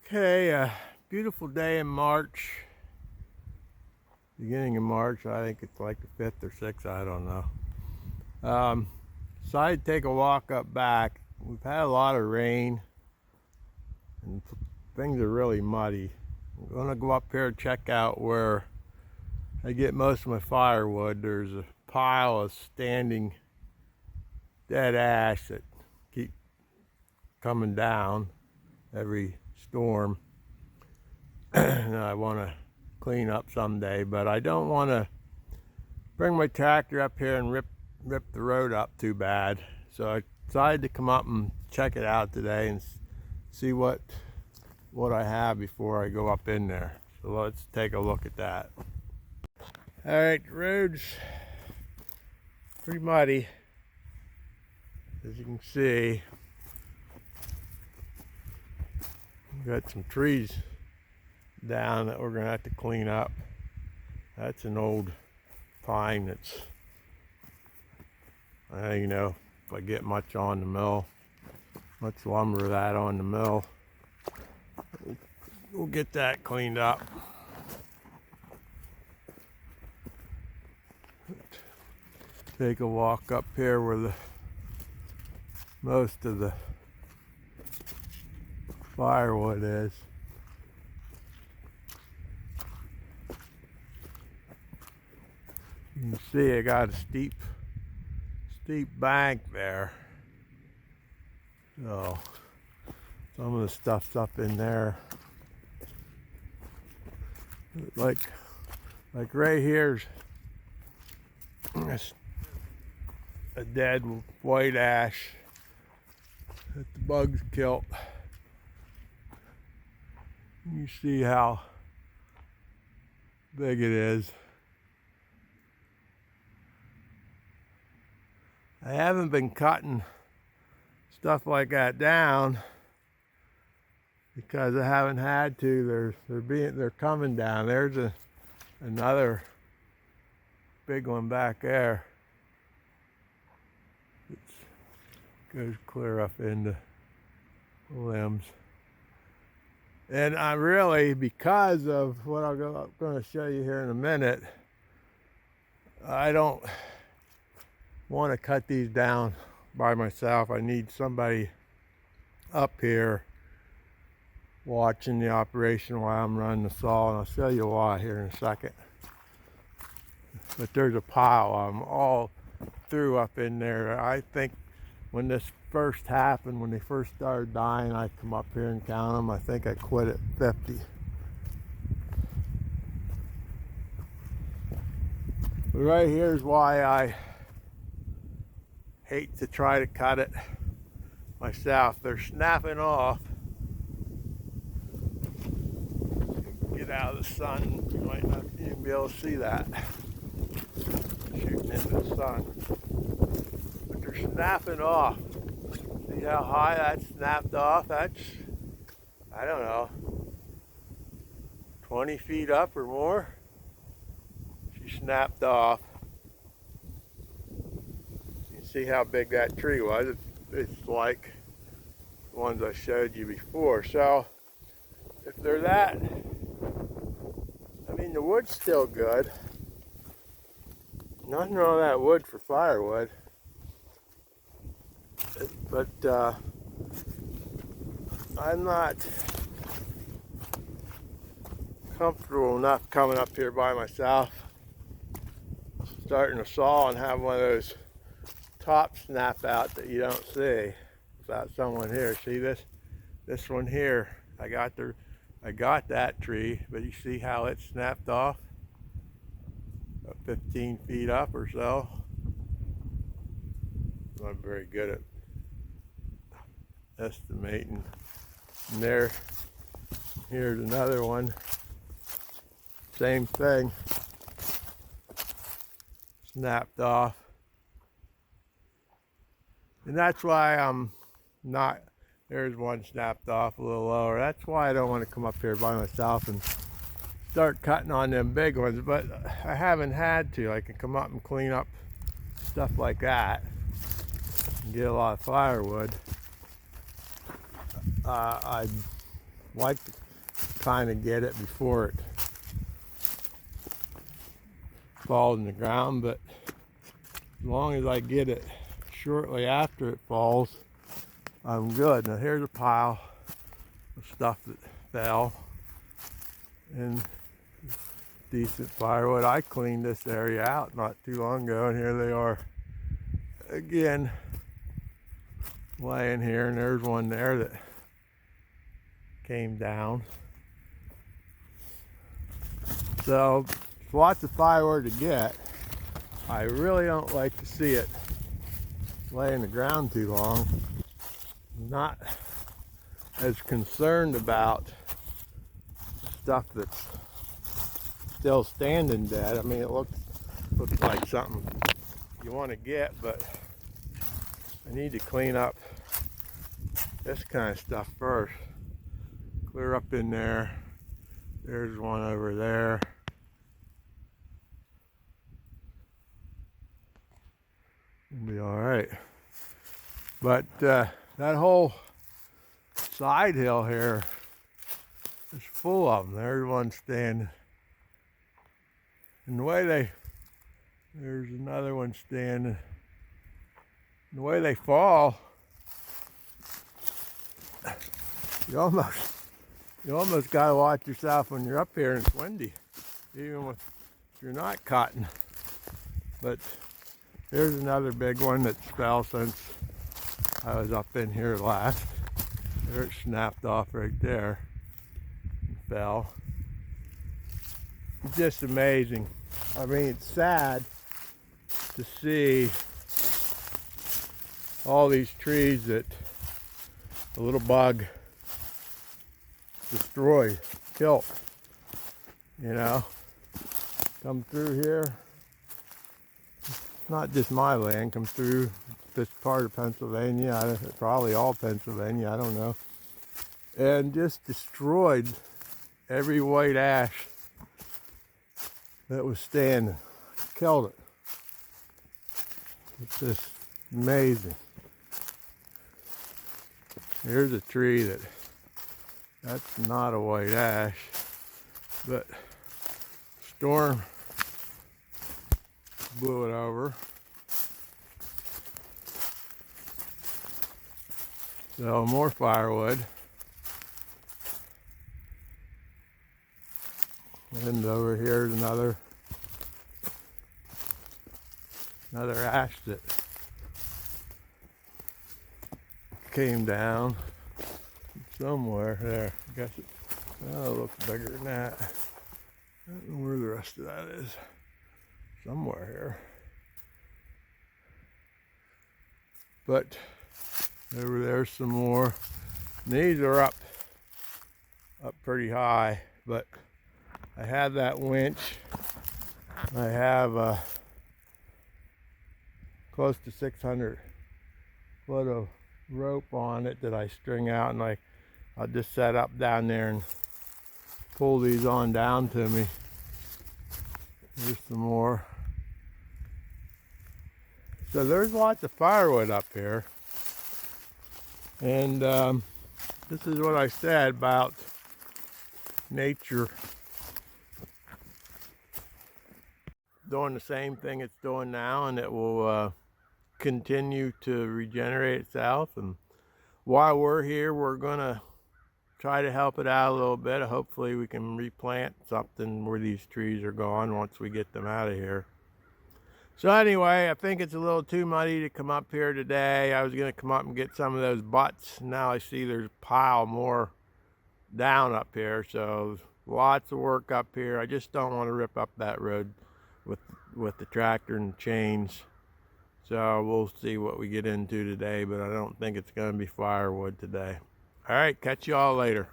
Okay, beautiful day in March, beginning of March. I think it's like the 5th or 6th, I don't know. Decided to take a walk up back. We've had a lot of rain and things are really muddy. I'm gonna go up here and check out where I get most of my firewood. There's a pile of standing dead ash that keep coming down every storm. And I want to clean up someday, but I don't want to bring my tractor up here and rip the road up too bad. So I decided to come up and check it out today and see what I have before I go up in there. So let's take a look at that. All right, the road's pretty muddy, as you can see. We've got some trees down that we're gonna have to clean up. That's an old pine that's, you know, if I get much on the mill, much lumber of that on the mill, we'll get that cleaned up. Take a walk up here where most of the firewood is. You can see I got a steep bank there. So some of the stuff's up in there. Like right here's a dead white ash that the bugs killed. You see how big it is. I haven't been cutting stuff like that down because I haven't had to. They're coming down. There's another big one back there. It goes clear up into the limbs. And I really, because of what I'm going to show you here in a minute, I don't want to cut these down by myself. I need somebody up here watching the operation while I'm running the saw, and I'll show you why here in a second. But there's a pile of them all through up in there. I think when this first happened, when they first started dying, I come up here and count them. I think I quit at 50. But right here's why I hate to try to cut it myself. They're snapping off. Get out of the sun, you might not even be able to see that. Shooting into the sun. But they're snapping off. See how high that snapped off? That's, I don't know, 20 feet up or more. She snapped off. You see how big that tree was. It's like the ones I showed you before. So if they're that, I mean, the wood's still good. Nothing wrong with that wood for firewood. But I'm not comfortable enough coming up here by myself, starting a saw and have one of those tops snap out that you don't see without someone here. See this one here, I got that tree, but you see how it snapped off? About 15 feet up or so. I'm not very good at estimating. And here's another one. Same thing. Snapped off. And that's why I'm not, there's one snapped off a little lower. That's why I don't want to come up here by myself and start cutting on them big ones, but I haven't had to. I can come up and clean up stuff like that and get a lot of firewood. I like to kind of get it before it falls in the ground, but as long as I get it shortly after it falls, I'm good. Now here's a pile of stuff that fell, and decent firewood. I cleaned this area out not too long ago, and here they are again laying here, and there's one there that came down. So it's lots of firewood to get. I really don't like to see it lay in the ground too long. I'm not as concerned about stuff that's still standing dead. I mean, it looks like something you want to get, but I need to clean up this kind of stuff first. Clear up in there. There's one over there. It'll be all right. But that whole side hill here is full of them. There's one standing. And the way there's another one standing. And the way they fall, you almost gotta watch yourself when you're up here and it's windy, even if you're not cutting. But here's another big one that's fell since I was up in here last. There it snapped off right there and fell. It's just amazing. I mean, it's sad to see all these trees that a little bug destroyed, killed, you know. Come through here. Not just my land, come through this part of Pennsylvania, probably all Pennsylvania, I don't know, and just destroyed every white ash that was standing, killed it. It's just amazing. Here's a tree that's not a white ash, but storm blew it over. So more firewood. And over here's another ash that came down somewhere there. I guess it looks bigger than that. I don't know where the rest of that is. Somewhere here. But over there's some more. And these are up pretty high, but I have that winch. I have close to 600 foot of rope on it that I string out, and I'll just set up down there and pull these on down to me. There's some more. So there's lots of firewood up here, and this is what I said about nature doing the same thing it's doing now, and it will continue to regenerate itself. And while we're here, we're gonna try to help it out a little bit. Hopefully we can replant something where these trees are gone once we get them out of here. So anyway, I think it's a little too muddy to come up here today. I was gonna come up and get some of those butts. Now I see there's a pile more down up here, so lots of work up here. I just don't want to rip up that road with the tractor and chains. So we'll see what we get into today, but I don't think it's going to be firewood today. All right, catch you all later.